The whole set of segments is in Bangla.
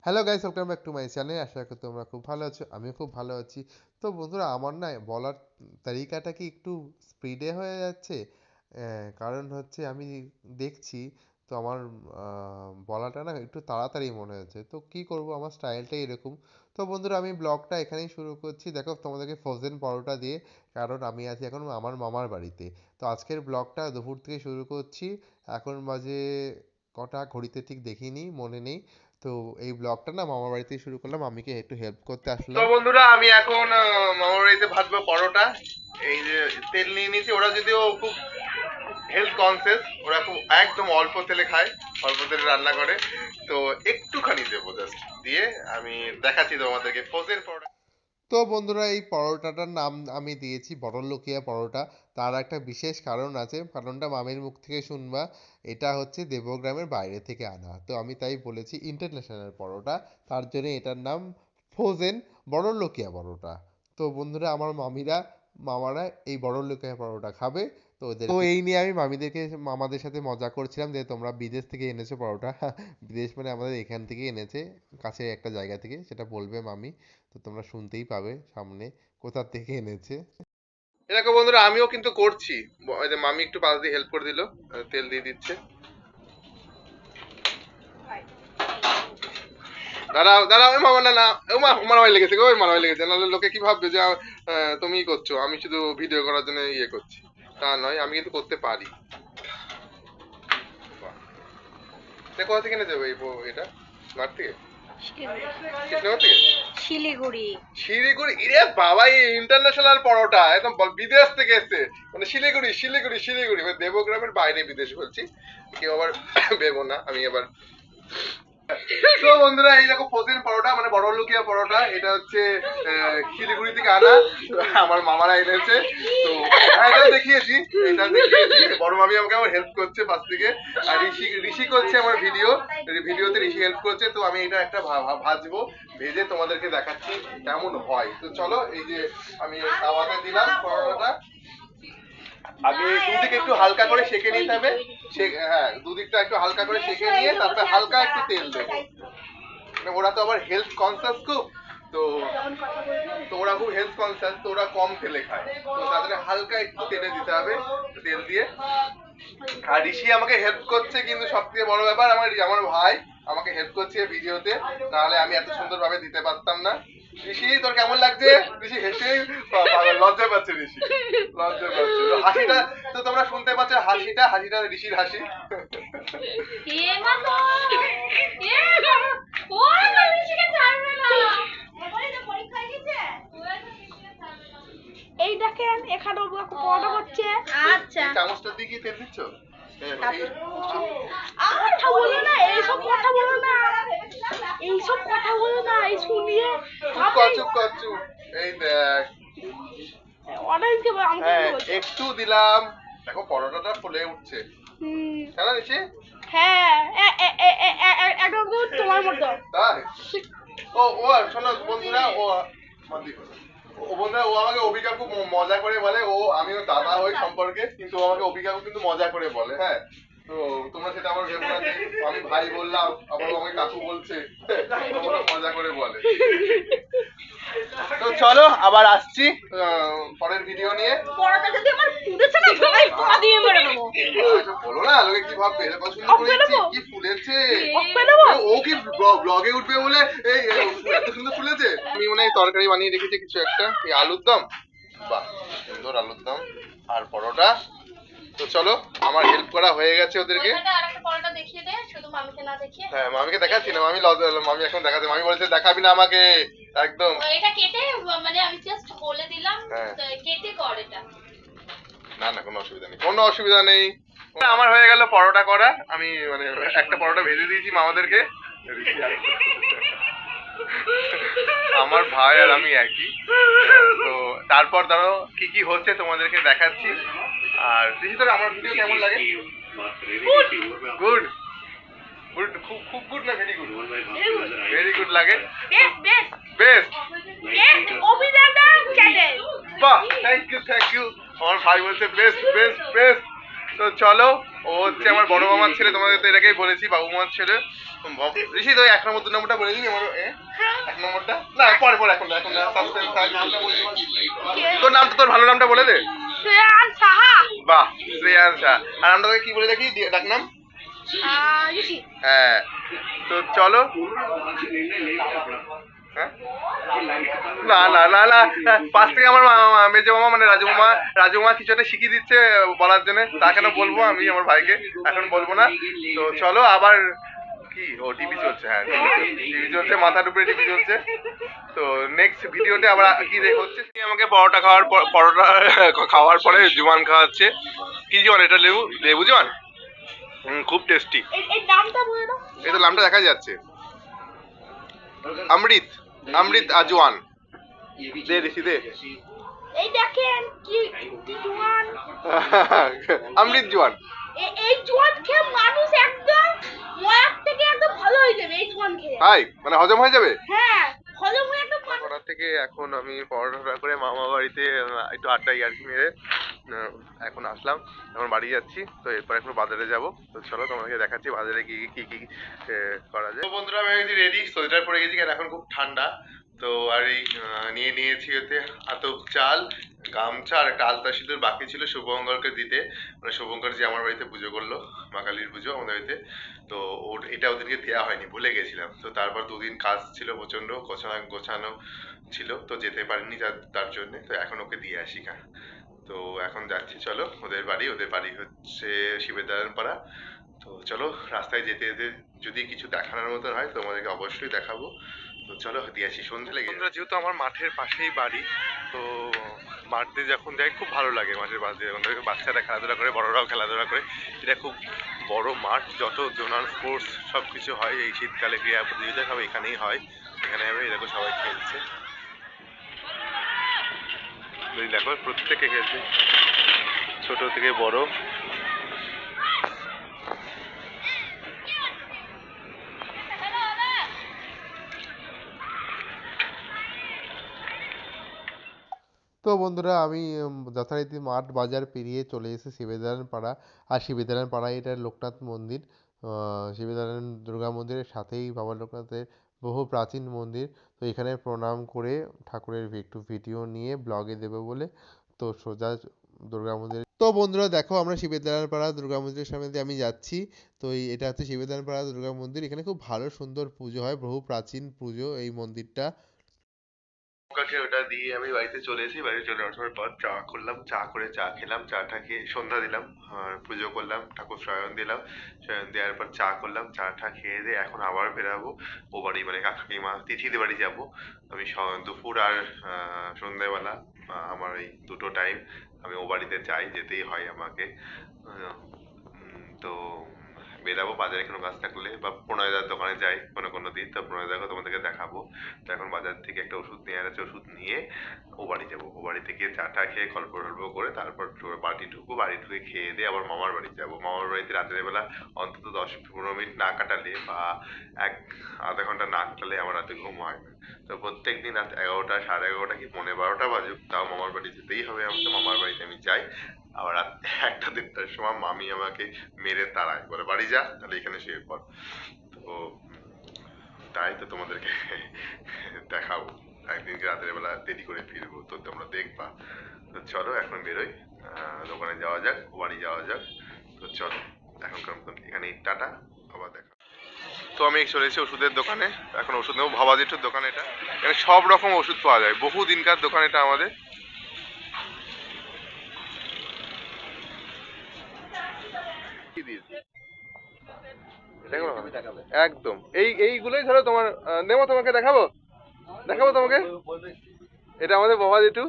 Hello guys, welcome back to my channel. আশা করি তোমরা খুব ভালো আছো, আমিও খুব ভালো আছি। তো বন্ধুরা, আমার না বলার তারিকাটা কি একটু স্পিডে হয়ে যাচ্ছে? কারণ হচ্ছে আমি দেখছি তো আমার বলাটা না একটু তাড়াতাড়ি মনে হচ্ছে। তো কি করব, আমার স্টাইলটাই এরকম। তো বন্ধুরা, আমি ব্লগটা এখানেই শুরু করছি। দেখো তোমাদেরকে ফ্রোজেন পরোটা দিয়ে, কারণ আমি আছি এখন আমার মামার বাড়িতে। তো আজকের ব্লগটা দুপুর থেকে শুরু করছি। এখন বাজে কটা ঘড়িতে ঠিক দেখিনি, মনে নেই। তো এই ব্লগটা না মামার বাড়িতেই শুরু করলাম, মামিকে একটু হেল্প করতে তো আসলাম। বন্ধুরা, আমি এখন মামার বাড়িতে ভাজবো পরোটা। এই যে তেল নিয়ে নিয়েছি। ওরা যদিও খুব হেলথ কনসিয়াস, ওরা খুব একদম অল্প তেলে খায়, অল্প তেলে রান্না করে। তো একটুখানি দেবো জাস্ট দিয়ে আমি দেখাচ্ছি তোমাদেরকে ফ্রোজেন পরোটা। তো বন্ধুরা, এই পরোটাটার নাম আমি দিয়েছি বড়লোকিয়া পরোটা। তার একটা বিশেষ কারণ আছে, কারণটা মামির মুখ থেকে শুনবা। এটা হচ্ছে দেবগ্রামের বাইরে থেকে আনা, তো আমি তাই বলেছি ইন্টারন্যাশনাল পরোটা। তার জন্য এটার নাম ফ্রোজেন বড়লোকিয়া পরোটা। তো বন্ধুরা, আমার মামারা এই বড়লোকিয়া পরোটা খাবে। তো এই নিয়ে আমি মামাদের সাথে মজা করছিলাম যে তোমরা বিদেশ থেকে এনেছো পরোটা। বিদেশ মানে আমাদের এখান থেকে এনেছে, কাছে একটা জায়গা থেকে, সেটা বলবে মামি। তো তোমরা শুনতেই পাবে সামনে কোথা থেকে এনেছে। দেখো বন্ধুরা, আমিও কিন্তু করছি। ওই যে মামি একটু পাশ দিয়ে হেল্প করে দিল, তেল দিয়ে দিচ্ছে। দাঁড়াও দাঁড়াও, ওই মামা, না না, ও মা, মারামারি লেগেছে গো, ওই মারামারি লেগেছে। নাহলে লোকে কি ভাববে যে তুমিই করছো, আমি শুধু ভিডিও করার জন্য ইয়ে করছি। তা নয়, আমি কিন্তু করতে পারি। বাহ। এটা কোথা থেকে এনেছে এটা? মাঠ থেকে? কৃষ্ণনগর থেকে? শিলিগুড়ি। শিলিগুড়ি? ইরে বাবা, এই ইন্টারন্যাশনাল পরোটা একদম বিদেশ থেকে এসছে। মানে শিলিগুড়ি শিলিগুড়ি শিলিগুড়ি, মানে দেবগ্রামের বাইরে বিদেশ বলছি। কেউ আবার ভেবো না আমি আবার। তো বন্ধুরা, এই দেখো ফ্রোজেন পরোটা, মানে বড় লুকিয়া পরোটা। এটা হচ্ছে শিলিগুড়ি থেকে আনা, আমার মামারা এনেছে। তো হ্যাঁ, এটাও দেখিয়েছি, এটা দেখিয়েছি। বড় মামি আমাকে আমার হেল্প করছে পাশ থেকে। আর ঋষি ঋষি করছে আমার ভিডিওতে ঋষি হেল্প করছে। তো আমি এটা একটা ভাজবো, ভেজে তোমাদেরকে দেখাচ্ছি কেমন হয়। তো চলো, এই যে আমি তাওয়াতে দিলাম পরোটাটা। আগে দুদিকে একটু হালকা করে সেঁকে নিতে হবে। হ্যাঁ, দুদিকটা একটু হালকা করে সেঁকে নিয়ে তারপরে হালকা একটু তেল দেবো। মানে ওরা তো আবার হেলথ কনসাস খুব। তো তো ওরা খুব হেলথ কনসাস, তো ওরা কম তেলে খায়। তো তাদের হালকা একটু তেলে দিতে হবে, তেল দিয়ে। আর ঋষি আমাকে হেল্প করছে, কিন্তু সব থেকে বড় ব্যাপার আমার আমার ভাই আমাকে হেল্প করছে ভিডিওতে। নাহলে আমি এত সুন্দর ভাবে দিতে পারতাম না। ঋষি, তোর কেমন লাগছে? ঋষি হেসে লজ্জা পাচ্ছে, ঋষি লজ্জা পাচ্ছে। তো হাসিটা তো তোমরা শুনতে পাচ্ছ, হাসিটা ঋষির হাসি। এই দেখেন, এখানে পড়া হচ্ছে। আচ্ছা, এই চামচটা দিয়ে কি তেল দিচ্ছ? কথা বলো না, এইসব কথা বলো না, এইসব কথা বলো না, এই শুনিয়ে চুপ কর চুপ। এই দেখ, অনেককে হ্যাঁ একটু দিলাম। দেখো পরোটাটা ফুলে উঠছে, কেন নিচে? হ্যাঁ, একদম তোমার মতো। তাই? ও ও শোনো বন্ধুরা, ও আমাকে অবিকা খুব মজা করে বলে। আমিও দাদা হই সম্পর্কে, কিন্তু ও আমাকে অবিকা কিন্তু মজা করে বলে। হ্যাঁ, তো তোমরা সেটা আবার ভেবো না যে আমি ভাই বললাম আবার ও আমাকে কাকু বলছে। মজা করে বলে। তো চলো, আবার আসছি পরের ভিডিও নিয়ে। পড়াটা যদি আমার ফুটেছে না, ভাই পড়া দিয়ে মেরে দেবো। বলো না, লোকে কি ভাববে? এরকম সুন্দর করে কি ফুলেছে। ও কি ব্লগে উঠবে বলে এই এত সুন্দর ফুলেছে। আমি মনে হয় তরকারি বানিয়ে রেখেছি কিছু একটা, এই আলুর দম। বাহ, সুন্দর আলুর দম আর পরোটা। তো চলো, আমার হেল্প করা হয়ে গেছে ওদেরকে। হ্যাঁ, মামিকে দেখাচ্ছি না, মামি এখন দেখাচ্ছে। মামি বলেছে দেখাবি না আমাকে একদম। এটা কেটে, মানে আমি জাস্ট বলে দিলাম, হ্যাঁ, কেটে কর এটা। না না, কোনো অসুবিধা নেই, কোনো অসুবিধা নেই। আমার হয়ে গেল পরোটা করা। আমি মানে একটা পরোটা ভেজে দিয়েছি মামাদেরকে। আমার ভাই আর আমি একই। তো তারপর ধরো কি কি হচ্ছে তোমাদেরকে দেখাচ্ছি। আর বেশি ধরো আমার ভিডিও কেমন লাগে? গুড গুড, খুব খুব গুড না ভেরি গুড? ভেরি গুড লাগে, বেস্ট। বাহ, থ্যাংক ইউ। আমার ভাই বলছে বেস্ট বেস্ট বেস্ট। তো চলো, ও হচ্ছে আমার বড় মামার ছেলে, তোমাদের তো এটাকেই বলেছি, বাবু মামার ছেলে। ঋষি তো 1 নম্বর 2 নম্বরটা বলে দিবি আমার 1 নম্বরটা না পরে পরে এখন না সাসপেন্স থাক তোর নামটা তোর ভালো নামটা বলে দে শ্রেয়ান সাহা। বাহ শ্রেয়ান শাহ আর আমরা তোকে কি বলে দেখি ডাক নাম ঋষি। হ্যাঁ তো চলো হ্যাঁ? না না না না পাশ থেকে আমার মেজো মামা মানে রাজু মামা কিছু একটা শিখিয়ে দিচ্ছে বলার জন্য তা কেন বলবো আমি আমার ভাইকে এখন বলবো না তো চলো আবার কি ও টিভি চলছে হ্যাঁ টিভি চলছে মাথার উপরে টিভি চলছে তো নেক্সট ভিডিওতে আবার কি দেখ হচ্ছে আমাকে পরোটা খাওয়ার পরে জুয়ান খাওয়াচ্ছে কি জুয়ান এটা লেবু জুয়ান খুব টেস্টি এই নামটা বলে দাও। এই তো নামটা দেখা যাচ্ছে অমৃত আজওয়ান দে ঋষি দে এই দেখেন কি জোয়ান। অমৃত জোয়ান এই জোয়ান খেয়ে মানুষ একদম ময়ার থেকে একদম ভালো হয়ে যাবে এই জোয়ান খেয়ে। হাই মানে হজম হয়ে যাবে হ্যাঁ হজম হয়ে একদম পড়া থেকে এখন আমি পড়াশোনা করে মামা বাড়িতে একটু আড্ডা ইয়ার্কি মেরে এখন আসলাম এখন বাড়ি যাচ্ছি তো এরপর এখন বাজারে যাব তো চলো তোমাদেরকে দেখাচ্ছি বাজারে কি কি কি করা যায় তো বন্ধুরা আমি হয়েছি রেডি সোয়েটার পরে গেছি কারণ এখন খুব ঠান্ডা তো আর এই নিয়েছি হতে আতপ চাল গামছা আর একটা আলতা সিঁদুর বাকি ছিল শুভঙ্করকে দিতে মানে শুভঙ্কর যে আমার বাড়িতে পুজো করলো মা কালীর পুজো আমাদের বাড়িতে তো এটা ওদেরকে দেওয়া হয়নি ভুলে গেছিলাম তো তারপর 2 দিন কাজ ছিল প্রচন্ড গোছানো ছিল তো যেতে পারিনি তার জন্য তো এখন ওকে দিয়ে আসি তো এখন যাচ্ছি চলো ওদের বাড়ি হচ্ছে শিবেদারায়ণ পাড়া তো চলো রাস্তায় যেতে যেতে যদি কিছু দেখানোর মতো হয় তোমাদেরকে অবশ্যই দেখাবো তো চলো দিয়ে আসি সন্ধ্যে লেগে যেহেতু আমার মাঠের পাশেই বাড়ি তো মাঠে যখন যাই খুব ভালো লাগে মাঠের পাশে যখন বাচ্চারা খেলাধুলা করে বড়রাও খেলাধুলা করে এটা খুব বড় মাঠ যত জোনাল স্পোর্টস সব কিছু হয় এই শীতকালে ক্রীড়া প্রতিযোগিতা সব এখানেই হয় এখানে হবে এরকম সবাই খেলছে দেখো প্রত্যেকে খেলছে ছোট থেকে বড় তো বন্ধুরা আমি যথারীতি মাঠ বাজার পেরিয়ে চলে এসেছি শিবেদারায়ণ পাড়া আর শিবেদারায়ণ পাড়ায় এটা লোকনাথ মন্দির শিবেদারায়ণ দুর্গা মন্দিরের সাথেই বাবা লোকনাথের বহু প্রাচীন মন্দির তো এখানে প্রণাম করে ঠাকুরের একটু ভিডিও নিয়ে ব্লগে দেবো বলে তো সোজা দুর্গা মন্দির তো বন্ধুরা দেখো আমরা শিবেদারায়ণ পাড়া দুর্গা মন্দিরের সামনে দিয়ে আমি যাচ্ছি তো এটা হচ্ছে শিবেদারায়ণ পাড়া দুর্গা মন্দির এখানে খুব ভালো সুন্দর পুজো হয় বহু প্রাচীন পুজো এই মন্দিরটা কাকে ওটা দিয়ে আমি বাড়িতে চলে এসেছি বাড়িতে চলে আসার পর চা করলাম চা করে চা খেলাম চাটা খেয়ে সন্ধ্যা দিলাম পুজো করলাম ঠাকুর শয়ন দিলাম শয়ন দেওয়ার পর চা করলাম চাটা খেয়ে দিয়ে এখন আবার বেরাবো ও বাড়ি মানে কাকিমা তিথিদের বাড়ি যাবো আমি দুপুর আর সন্ধ্যেবেলা আমার এই দুটো টাইম আমি ও বাড়িতে যাই যেতেই হয় আমাকে তো বেরাবো বাজারে কোনো কাজ থাকলে বা প্রণয়দার দোকানে যাই কোনো দিন তো প্রণয়দাকে তোমাদেরকে দেখাবো তো এখন বাজার থেকে একটা ওষুধ নিয়ে আছে ওষুধ নিয়ে ও বাড়ি যাবো ও বাড়িতে গিয়ে চাটা খেয়ে গল্প করে তারপর বাড়ি ঢুকে খেয়ে দিয়ে আবার মামার বাড়ি যাবো মামার বাড়িতে রাতের বেলা অন্তত 10-15 মিনিট না কাটালে বা আধা ঘন্টা না কাটালে আমার রাতে ঘুম হয় না তো প্রত্যেক দিন রাত 11টা 11:30 কি 12:15 বাজুক তাও মামার বাড়ি যেতেই হবে আমাকে মামার বাড়িতে আমি যাই আবার রাত 1টা-1:30টার সময় মামি আমাকে মেরে তাড়ায় বলে বাড়ি যা তাহলে এখানে শুয়ে পড় তো তাই তো তোমাদেরকে দেখাবো একদিনকে রাতের বেলা দেরি করে ফিরবো তো তোমরা দেখবা তো চলো এখন বেরোই দোকানে যাওয়া যাক বাড়ি যাওয়া যাক তো চলো এখনকার মতন এখানে টাটা আবার দেখা তো আমি চলে এসেছি ওষুধের দোকানে এখন ওষুধ নেবো ভাবা জেঠুর দোকান এটা এখানে সব রকম ওষুধ পাওয়া যায় বহু দিনকার দোকান এটা আমাদের একদম এইগুলোই ধরো তোমার নেবো তোমাকে দেখাবো তোমাকে এটা আমাদের বাবা জেঠু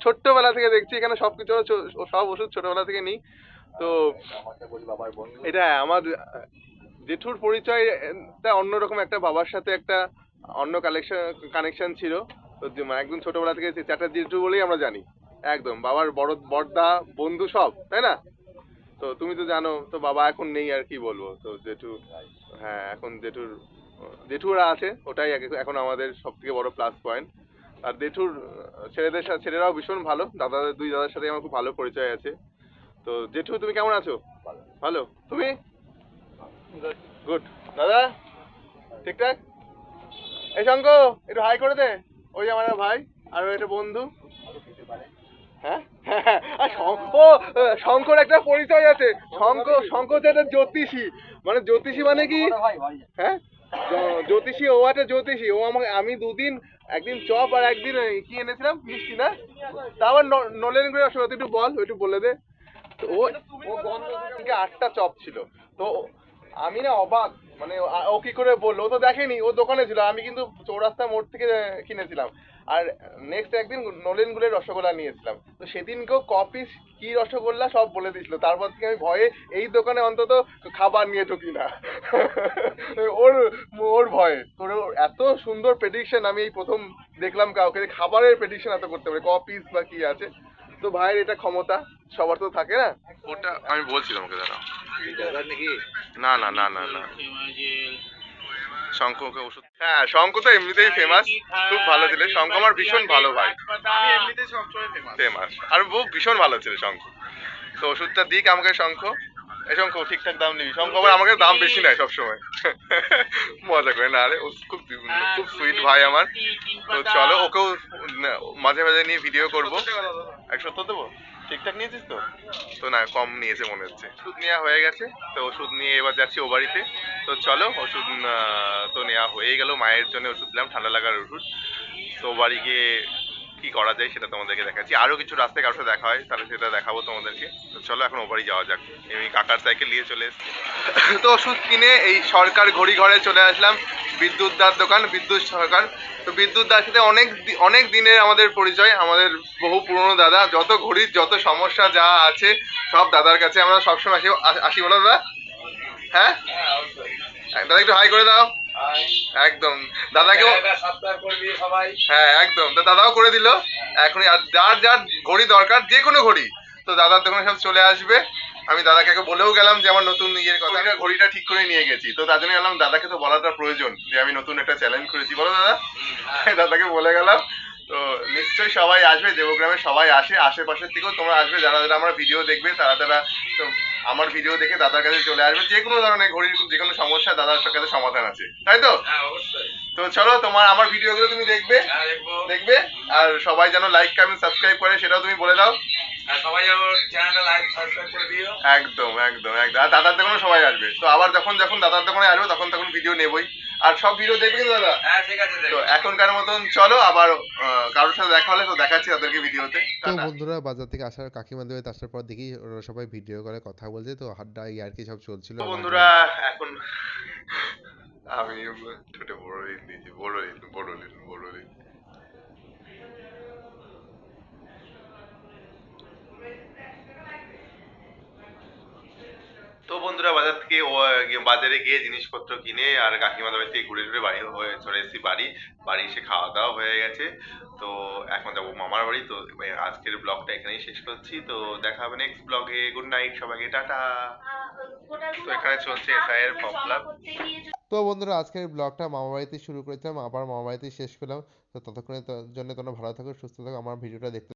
ছোট্টবেলা থেকে দেখছি এখানে সবকিছু সব ওষুধ ছোটবেলা থেকে নিই তো এটা আমার জেঠুর পরিচয়টা অন্যরকম একটা বাবার সাথে একটা অন্য কানেকশন ছিল তো একদম ছোটবেলা থেকে চ্যাটার্জি জেঠু বলেই আমরা জানি একদম বাবার বড়দা বন্ধু সব তাই না তো তুমি তো জানো তো বাবা এখন নেই আর কি বলবো তো জেঠু হ্যাঁ এখন জেঠুরা আছে ওটাই এখন আমাদের সব থেকে বড় প্লাস পয়েন্ট আর জেঠুর ছেলেরাও ভীষণ ভালো দুই দাদার সাথে আমার খুব ভালো পরিচয় আছে তো জেঠু তুমি কেমন আছো ভালো তুমি গুড দাদা ঠিকঠাক? এই শঙ্খ একটু হাই করে দে। ওই যে আমার এক ভাই আর ওই একটা বন্ধু। হ্যাঁ আর শঙ্কর একটা পরিচয় আছে। শঙ্খ হচ্ছে একটা জ্যোতিষী। মানে জ্যোতিষী মানে কি? হ্যাঁ, জ্যোতিষী, ও একটা জ্যোতিষী। ও আমাকে, আমি দুদিন, একদিন চপ আর একদিন ওই কি এনেছিলাম, মিষ্টি না, তারপর নলেন গুড়ের রসগোল্লা। তুই একটু বল, একটু বলে দে। তো ও গন্ধ 8টা চপ ছিল। তো আমি না অবাক, মানে ও কি করে বললো, ও তো দেখেনি, ও দোকানে ছিল, আমি কিন্তু চৌরাস্তা মোড় থেকে কিনেছিলাম। আর নেক্সট একদিন নলেন গুড়ের রসগোল্লা নিয়েছিলাম। তো সেদিনকেও কপিস কি রসগোল্লা সব বলে দিয়েছিল। তারপর থেকে আমি ভয়ে এই দোকানে অন্তত খাবার নিয়ে ঢুকি না। ওর ওর ভয়ে। তোর এত সুন্দর প্রেডিকশন আমি এই প্রথম দেখলাম কাউকে যে খাবারের প্রেডিকশন এত করতে পারে, কপিস বা কি আছে। তো ভাইয়ের এটা ক্ষমতা, সবার তো থাকে না। ওটা আমি বলছি তোমাকে, দাঁড়াও। না না না না না, শঙ্ককে ওষুধ, হ্যাঁ শঙ্ক তো এমনিতেই ফেমাস, খুব ভালো ছিল শঙ্ক, আমার ভীষণ ভালো ভাই, আমি এমনিতেই সবসময় ফেমাস, আর ও ভীষণ ভালো ছিল শঙ্ক। তো ওষুধটা দিক আমাকে শঙ্খ। এই শঙ্খ ঠিকঠাক দাম নিবি, শঙ্খ আবার আমাকে দাম বেশি নেয় সবসময়। মজা করে না, আরে ও খুব খুব সুইট ভাই আমার। তো চলো ওকেও মাঝে মাঝে নিয়ে ভিডিও করবো। 170 দেবো? ঠিকঠাক নিয়েছিস তো? তো না, কম নিয়েছে মনে হচ্ছে। ওষুধ নেওয়া হয়ে গেছে, তো ওষুধ নিয়ে এবার যাচ্ছি ও বাড়িতে। তো চলো, ওষুধ তো নেওয়া হয়ে গেল, মায়ের জন্য ওষুধ নিলাম, ঠান্ডা লাগার ওষুধ। তো বাড়ি গিয়ে কি করা যায় সেটা তোমাদেরকে দেখাচ্ছি। আরো কিছু রাস্তায় কারোর সাথে দেখা হয় তাহলে সেটা দেখাবো তোমাদেরকে। তো চলো এখন ও বাড়ি যাওয়া যাক। আমি কাকার সাইকেল নিয়ে চলে এসেছি। তো ওষুধ কিনে এই সরকার ঘড়ি ঘরে চলে আসলাম, বিদ্যুৎ দার দোকান, বিদ্যুৎ সরকার। তো বিদ্যুৎ দার সাথে অনেক দিনের আমাদের পরিচয়, আমাদের বহু পুরনো দাদা। যত ঘড়ির যত সমস্যা যা আছে সব দাদার কাছে আমরা সবসময় আসি বলো দাদা। হ্যাঁ দাদা, একটু হাই করে দাও। একদম দাদাকেও, হ্যাঁ একদম, তো দাদাও করে দিল। এখন আর যার যার ঘড়ি দরকার, যে কোনো ঘড়ি, তো দাদার দোকানে সব চলে আসবে। আমি দাদাকে বলেও গেলাম যে আমার নতুন ইয়ের কথা, ঘড়িটা ঠিক করে নিয়ে গেছি। তো তার জন্য গেলাম, দাদাকে তো বলাটা প্রয়োজন যে আমি নতুন একটা চ্যালেঞ্জ করেছি, বলো দাদা। দাদাকে বলে গেলাম। তো নিশ্চয়ই সবাই আসবে, দেবগ্রামে সবাই আসে, আশেপাশের থেকেও তোমরা আসবে, যারা যারা আমার ভিডিও দেখবে তারা তারা তো আমার ভিডিও দেখে দাদার কাছে চলে আসবে। যে কোনো ধরনের ঘড়ির যে কোনো সমস্যা দাদার কাছে সমাধান আছে, তাই তো? তো চলো, তোমার আমার ভিডিওগুলো তুমি দেখবে, দেখবে। আর সবাই যেন লাইক কমেন্ট সাবস্ক্রাইব করে সেটাও তুমি বলে দাও। সবাই যেন চ্যানেলটা লাইক সাবস্ক্রাইব করে দিও। একদম একদম একদম। আর দাদার দোকানে সবাই আসবে। তো আবার যখন যখন দাদার দোকানে আসবে তখন ভিডিও নেবই। আর সব ভিডিও দেখবে কিন্তু দাদা? হ্যাঁ ঠিক আছে। তো এখনকার মতন চলো, আবার কারোর সাথে দেখা হলে তো দেখাচ্ছি তাদেরকে ভিডিওতে। তো বন্ধুরা, বাজার থেকে আসার কাকিমাদের বাড়িতে আসার পর দেখি ওরা সবাই ভিডিও করে কথা বলছে, তো হাড্ডা ইয়ার্কি সব চলছিল। তো বন্ধুরা, এখন আমি ঠোঁটে বড়লিন দিয়েছি, বড়লিন। তো বন্ধুরা, বাজারে গিয়ে জিনিসপত্র কিনে আর কাকিমাদের বাড়ি থেকে ঘুরে ঘুরে বাড়ি হয়ে চলে এসেছি বাড়ি এসে খাওয়া দাওয়া হয়ে গেছে। তো এখন যাবো মামার বাড়ি। তো আজকের ব্লগটা এখানেই শেষ করছি। তো দেখা হবে নেক্সট ব্লগে। গুড নাইট সবাইকে, টাটা। তো এখানে চলছে এসআইয়ের ফর্ম ফিল আপ। তো বন্ধুরা, আজকের ব্লগটা মামা বাড়িতে শুরু করেছিলাম, আবার মামা বাড়িতে শেষ করলাম। তো ততক্ষণের জন্য তোমরা ভালো থাকো, সুস্থ থাকো, আমার ভিডিওটা দেখতে